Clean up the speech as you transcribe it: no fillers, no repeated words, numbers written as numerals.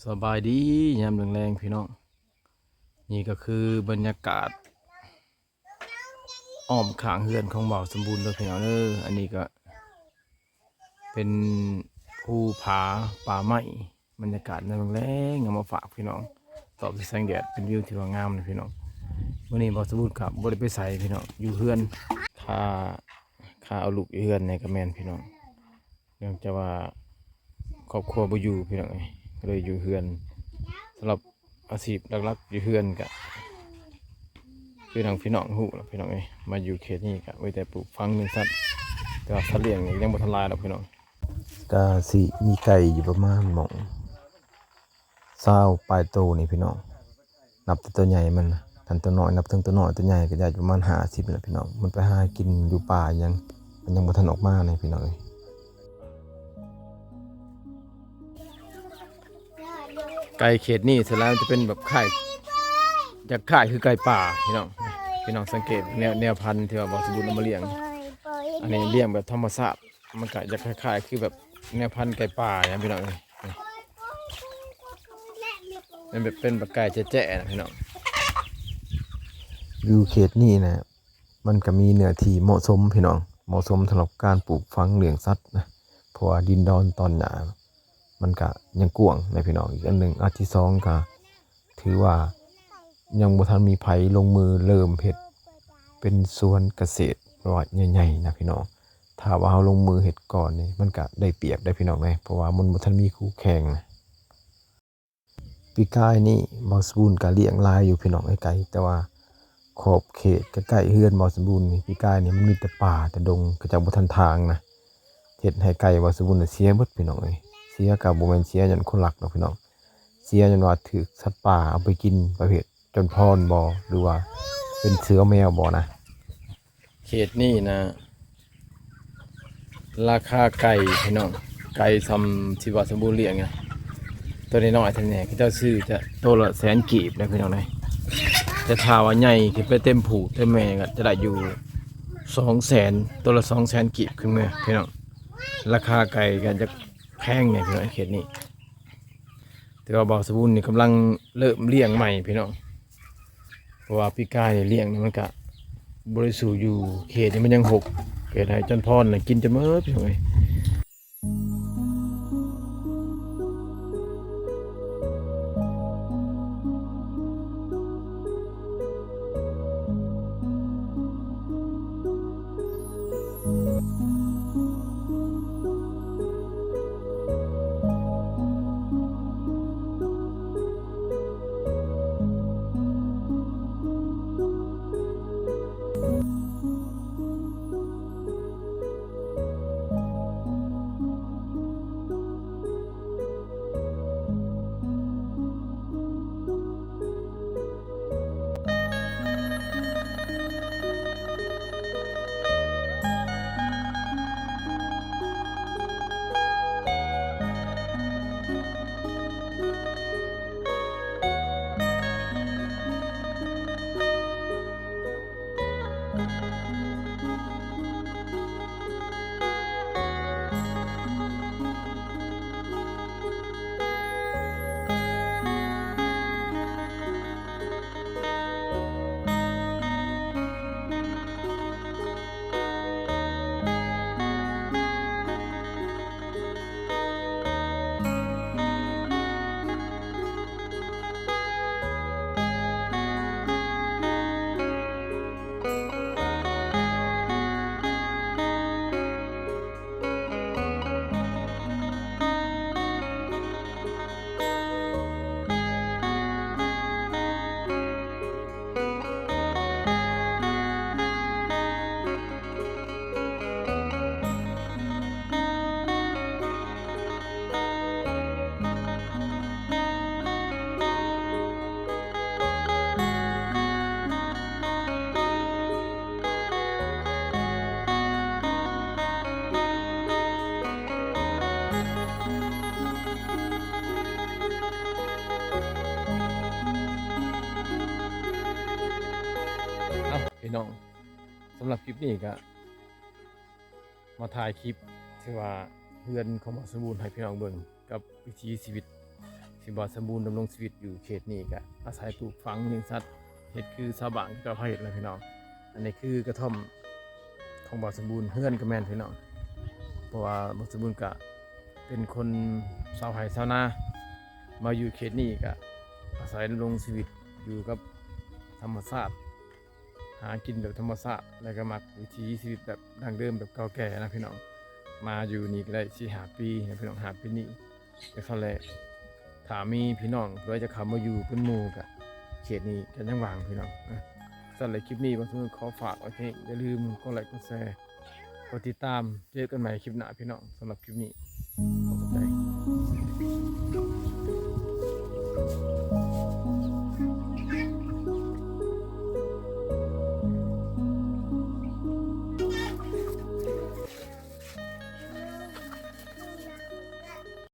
สบายดียามแรงๆพี่น้องนี่ก็คือบรรยากาศอ้อมข้างเฮือนของบ่าวสมบูรณ์เลยพี่น้องอันนี้ก็เป็นภูผาป่าไม้บรรยากาศยามแรงๆเอามาฝากพี่น้องตอบด้วยแสงแดดเป็นวิวที่ว่างามเลยพี่น้องวันนี้บ่าวสมบูรณ์ครับบ่ได้ไปใส่พี่น้องอยู่เฮือนค่าเอาลูกอยู่เฮือนในกระแมนพี่น้องเนื่องจากว่าครอบครัวบ่อยู่พี่น้องก็เลยอยู่เฮือนสำหรับอาชีพหลักๆอยู่เฮือนกะคือทางพี่น้องหูแล้วพี่น้องมาอยู่เขตนี้กะไว้แต่ปลูกฟังเลี้ยงสัตว์แต่ว่าสัตว์เลี้ยงนี่ยังบ่ทลายหรอกพี่น้องก็สิมีไก่อยู่ประมาณหม่อง20ปลายโตนี่พี่น้องนับแต่ตัวใหญ่มันทันตัวน้อยนับถึงตัวน้อยตัวใหญ่ก็ได้ประมาณ50นี่แหละพี่น้องมันไปหากินอยู่ป่ายังมันยังบ่ทันออกมาเลยพี่น้องไก่เขตนี้เสร็จแล้วจะเป็นแบบไข่จะไข่คือไก่ป่าพี่น้องสังเกตแนวพันธุ์ที่ว่าบ่สมบูรณ์เอามาเลี้ยงอันนี้เลี้ยงแบบธรรมชาติมันก็จะคล้ายๆคือแบบแนวพันธุ์ไก่ป่าอย่างพี่น้องมันแบบเป็นแบบไก่แจ๊ะๆนะพี่น้องอยู่เขตนี้นะมันก็มีเนื้อที่เหมาะสมพี่น้องเหมาะสมสำหรับการปลูกฝังเลี้ยงสัตว์นะเพราะว่าดินดอนตอนหนามันก็ยังกว้างในพี่น้องอีกอันหนึ่งอันที่สองก็ถือว่ายังบ่ทันมีไผลงมือเริ่มเฮ็ดเป็นสวนเกษตรว่าใหญ่ๆนะพี่น้องถ้าว่าเฮาลงมือเฮ็ดก่อนนี่มันก็ได้เปรียบได้พี่น้องเพราะว่ามันบ่ทันมีคู่แข่งนะปีกายนี่บ่สมบูรณ์ก็เลี้ยงหลายอยู่พี่น้องไกลแต่ว่าขอบเขตใกล้ๆเฮือนบ่สมบูรณ์นี่ปีกายนี่มันมีแต่ป่าแต่ดงก็จะบ่ทันทางนะเฮ็ดให้ไก่บ่สมบูรณ์เสียเบิดพี่น้องเสียก็บ่แม่นเสียหยังคนรักดอกพี่น้องเสียจนว่าถูกสัตว์ป่าเอาไปกินประเภทจนพรบ่หรือว่าเป็นเสือแมวบ่นะเขตนี้นะราคาไก่พี่น้องไก่ซำที่ว่าสมบูรณ์เลี้ยงนะตัวน้อยๆเท่านี้เขาเจ้าซื้อจะตัวละ100,000กีบนะพี่น้องจะถ้าว่าใหญ่ขึ้นไปเต็มผูเต็มแม่ก็จะได้อยู่200,000ตัวละ200,000กีบขึ้นมาพี่น้องราคาไก่ก็จะแพงเนี่ยพี่น้องเขตนี้แต่ว่าบ่าวสมบูรณ์นี่กำลังเริ่มเลี้ยงใหม่พี่น้องเพราะว่าพี่กายเลี้ยงนี่มันก็บริสุทธิ์อยู่เขตนี้มันยังหกเกิดให้จันพรกินจนเมื่อพี่น้องพี่น้องสำหรับคลิปนี้ก็มาถ่ายคลิปที่ว่าเพื่อนของบ่าวสมบูรณ์ให้พี่น้องเบิ่งกับวิถีชีวิต สิบ่สมบูรณ์ดำรงชีวิตอยู่เขตนี้ก็อาศัยปลูกฝังเลี้ยงสัตว์เฮ็ดคือชาวบ้านที่เจ้าเขาเฮ็ดเลยพี่น้องอันนี้คือกระท่อมของบ่สมบูรณ์เฮือนก็แม่นพี่น้องเพราะว่าบ่สมบูรณ์ก็เป็นคนชาวไร่ชาวนามาอยู่เขตนี้ก็อาศัยดำรงชีวิตอยู่กับธรรมชาติหากินแบบธรรมชาติแล้วก็มักวิถีชีวิตแบบดั้งเดิมแบบเก่าแก่นะพี่น้องมาอยู่นี่ก็ได้4-5 ปีนะพี่น้อง5 ปีนี้ไปเขาแหละถ้ามีพี่น้องเพื่อจะเข้ามาอยู่เป็นหมู่ก็เขตนี้ก็ยังว่างพี่น้องสำหรับคลิปนี้บ่ต้องขอฝากไว้เพียงอย่าลืมกดไลค์กดแชร์กดติดตามเจอกันใหม่คลิปหน้าพี่น้องสำหรับคลิปนี้ขอบ